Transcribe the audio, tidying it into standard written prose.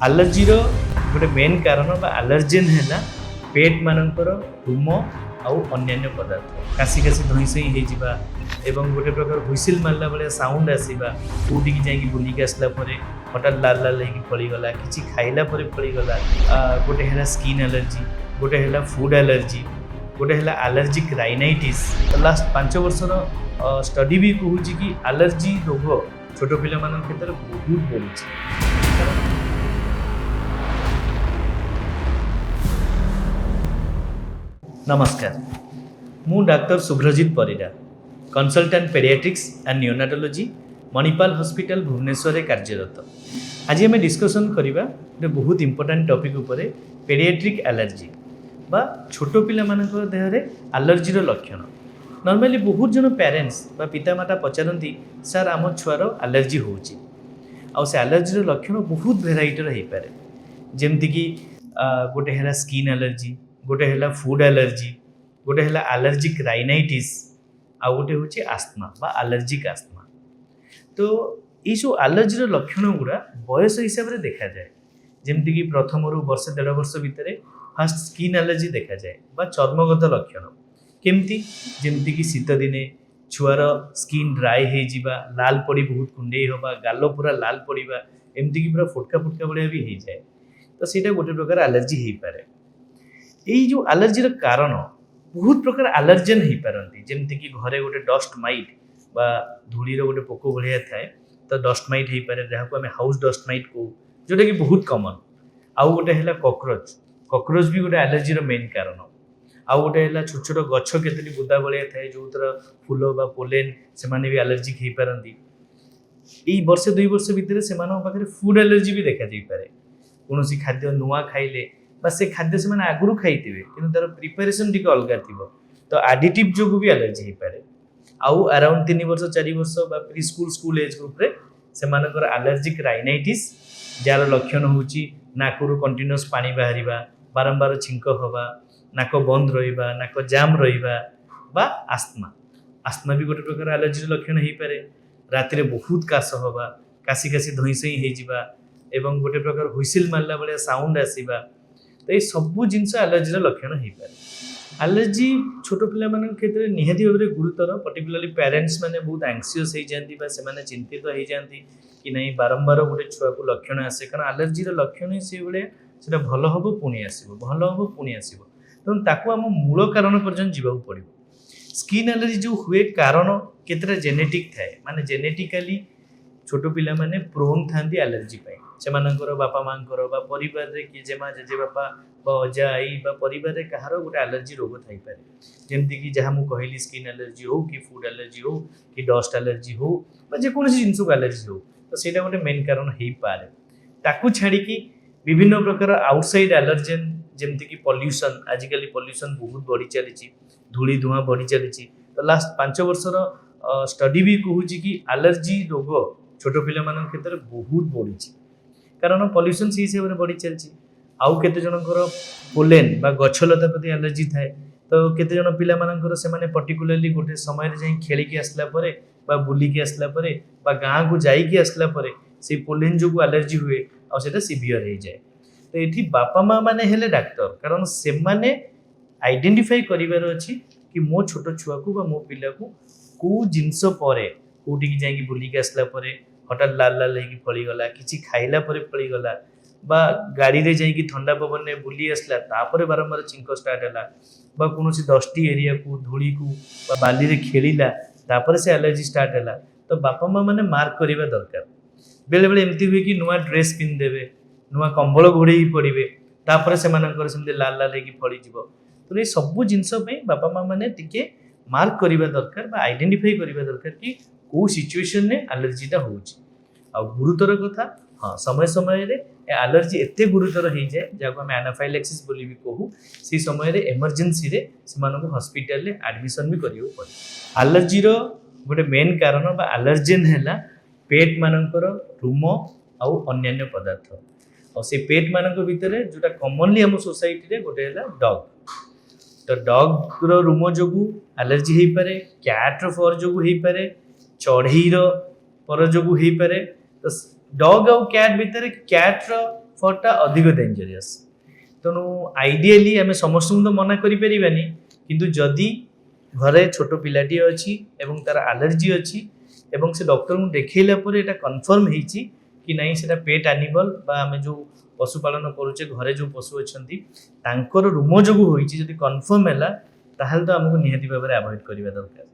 आलर्जी गोटे मेन कारण बा आलर्जेन है पेट मानकर रुम आउ अन्य पदार्थ कासी कासी धईसई होगा एवं गोटे प्रकार हुइसिल मारला भाया साउंड आसवा कौटी की जाकि बुलिक आसला हठात लाल लाल होगी फलीगला कि खाइला फलीगला गोटे है स्किन एलर्जी गोटे है फूड एलर्जी गोटे है आलर्जिक राइनाइटिस लास्ट 5 वर्षर स्टडी भी कहूँ कि आलर्जी रोग छोट पिला क्षेत्र में बहुत बढ़ी। नमस्कार मु doctor Subhrajit Parida consultant paediatrics and neonatology Manipal hospital Bhubaneswar में कार्यरत। आज आम डिस्कसन करवा गोटे बहुत इंपोर्टेंट टॉपिक उपरे पेडियाट्रिक एलर्जी बा छोट पिला मानकर देहरे आलर्जीर लक्षण। नॉर्मली बहुत जन पेरेंट्स बा पितामाता पचारती सर आम छुआर आलर्जी होउची आ से आलर्जीर लक्षण बहुत भेराइटर हो पारे जमती गोटे है स्किन एलर्जी गोटे है फूड एलर्जी गोटे है आलर्जिक राइनाइटिस आ गोटे हूँ आस्थमा बा आलर्जिक आस्थमा। तो ये जो आलर्जीर लक्षण गुड़ा बयस हिसाब से देखा जाए जमती प्रथम रू वर्ष 1.5 वर्ष भितर फास्ट स्किन एलर्जी देखा जाए बा चर्मगत लक्षण केमती जमती शीत दिने छुआर स्किन ड्राई हो लाल पड़ी बहुत कुंडे हवा गाल पूरा लाल पड़ा एमती पूरा फुटका फुटका भाया भी हो जाए। तो सीटा गोटे प्रकार आलर्जी हो पाए। यही जो आलर्जीर कारण बहुत प्रकार आलर्जेन हो पारती जमती घरे गोटे डस्ट माइट बा धूलीर गोटे पोक भाया थाए तो डस्ट माइट हो पाए जहाँ को आम हाउस डस्ट माइट कहू जोटा कि बहुत कमन। आउ गोटे है कॉकरोच कॉकरोच भी गोटे आलर्जीर मेन कारण। आउ गोटे है छोट छोट गछ केतोटी बुदा भाया थाए जो तरह फूल बा पोलेन से भी आलर्जिक हो पारती। यही वर्ष 2 वर्ष भितर से पाखे फूड एलर्जी भी देखा पाए कौन खाद्य नुआ खाइले से खाद्य से आगुरी खाई कि तार प्रिपेरेसन टी अलग थी तो आडिटिव जो भी एलर्जी हो पाए। आउ अराउंड 3 वर्ष 4 वर्ष pre school school age group से आलर्जिक राइनाइटिस जार लक्षण हूँ नाकरू कंटिन्यूअस पानी बाहर बारंबार छिंक हवा नाक बंद रहा नाक जाम रहा आस्थमा आस्थमा भी गोटे प्रकार आलर्जी लक्षण हो पाए। राति बहुत काश हवा काशी काशी धईसई होगा एवं गोटे प्रकार हुइसिल मारला भाया साउंड आसवा तो ये सबू जिनस आलर्जीर लक्षण हो पाए। आलर्जी छोट पिला क्षेत्र में निहाती भाव में गुरुतर पर्टिकुलाली पेरेंट्स मैंने बहुत एंक्सियस हो जाती से चिंतित हो जाती कि नहीं बारंबार गोटे छुआ को लक्षण आसे कारण आलर्जीर लक्षण ही से भाया भल हम पुणी आसो भल हम पुणी आसो तेणु ताकू आम मूल कारण पर्यटन जावाक पड़ो। स्किन एलर्जी जो हुए कारण केतटा जेनेटिक थाए माने जेनेटिकली छोट पिला माने प्रोन थांती एलर्जी पाई से बापा माँ परिवार किए जेमा जेजे बापा अजा आई परिवार में कहार गोटे आलर्जी रोग थी पारे जमती कि जहाँ मुझे कहली स्किन एलर्जी हो कि फूड एलर्जी हो कि डस्ट एलर्जी हो जेकोसी जिनस को एलर्जी हो तो सहीटा गोटे मेन कारण हो पाए। ताकू छाड़ी विभिन्न प्रकार आउटसाइड एलर्जेन जमती कि पॉल्यूशन आजिकल पॉल्यूशन बहुत बढ़ी चली धूली धुआं बढ़ी चली तो लास्ट 5 वर्षर स्टडी भी कहूँ कि आलर्जी रोग छोट पिला क्षेत्र में बहुत बढ़ी कारण पॉल्यूशन से हिसाब से बढ़ी चलती। आउ केते जनकर पोलेन बा गछलता प्रति एलर्जी थाए तो केते जन पिला मानकर से माने पर्टिकुलरली गोटे समय रे जाई खेलिकी आसला परे बा बुलिकी आसला परे बा गाँ को जाइकी आसला परे से पोलेन जो एलर्जी हुए आ सेटा सिवियर हो जाए। तो ये बापा माँ माने हेले डाक्टर कारण से माने आइडेंटिफाई करिवार अछि कि मो छोट छुआ को बा मो पिला को जिनस परे कोठी की जाइकी बुलिकी आसला परे हठात लाल लाल होगी फलीगला कि खाइला फलीगला बा गाड़ी रे जाइकी ठंडा पवन में बुली आसला तापर बारंबार चिंक स्टार्ट है कौन दस्टी एरिया को धूली को बाली रे खेलिला तापर से एलर्जी स्टार्ट है तो बापा माँ मैंने मार्क करवा दरकार। बेले बेले एमती हुए कि नुआ ड्रेस पिंधिदेवे नुआ कंबल घोड़े पड़े तापर से लाल लाल होगी फलीज तो ये सबू जिनस बापा माँ मैंने टिके मार्क करवा दरकार आइडेंटिफाई करवा दरकार कि कौ सिचुएशन में एलर्जीटा हो गुरुतर कथा। हाँ समय समय एलर्जी एत गुरुतर हो जाए जहाँ आम एनाफाइलेक्सिस बोली भी कहू से समय एमरजेंसी रे हॉस्पिटल में एडमिशन भी करियो पड़े। आलर्जीर गोटे मेन कारण बा आलर्जेन है पेट मानकर रुम आउ अन्य पदार्थ और से पेट मान भितर जोटा कॉमनली आम सोसाइटी रे गोटे है डॉग तो डॉग रो रुम जो एलर्जी हो पाए कैट रो फर जो हो पाए चढ़ईर पर जो हो पाए तो डॉग आउ कैट भितर कैट रो ଫର୍ଟା ଅଧିକ ଡେଞ୍ଜରିୟସ୍। ତେଣୁ ଆଇଡ଼ିଆଲି ଆମେ ସମସ୍ତଙ୍କୁ ତ ମନା କରିପାରିବାନି, କିନ୍ତୁ ଯଦି ଘରେ ଛୋଟ ପିଲାଟିଏ ଅଛି ଏବଂ ତାର ଆଲର୍ଜି ଅଛି ଏବଂ ସେ ଡକ୍ଟରଙ୍କୁ ଦେଖେଇଲା ପରେ ଏଇଟା କନଫର୍ମ ହେଇଛି କି ନାହିଁ ସେଟା ପେଟ୍ ଆନିମଲ୍ ବା ଆମେ ଯେଉଁ ପଶୁପାଳନ କରୁଛେ ଘରେ ଯେଉଁ ପଶୁ ଅଛନ୍ତି ତାଙ୍କର ରୁମ ଯୋଗୁଁ ହୋଇଛି, ଯଦି କନଫର୍ମ ହେଲା ତାହେଲେ ତ ଆମକୁ ନିହାତି ଭାବରେ ଆଭଏଡ୍ କରିବା ଦରକାର।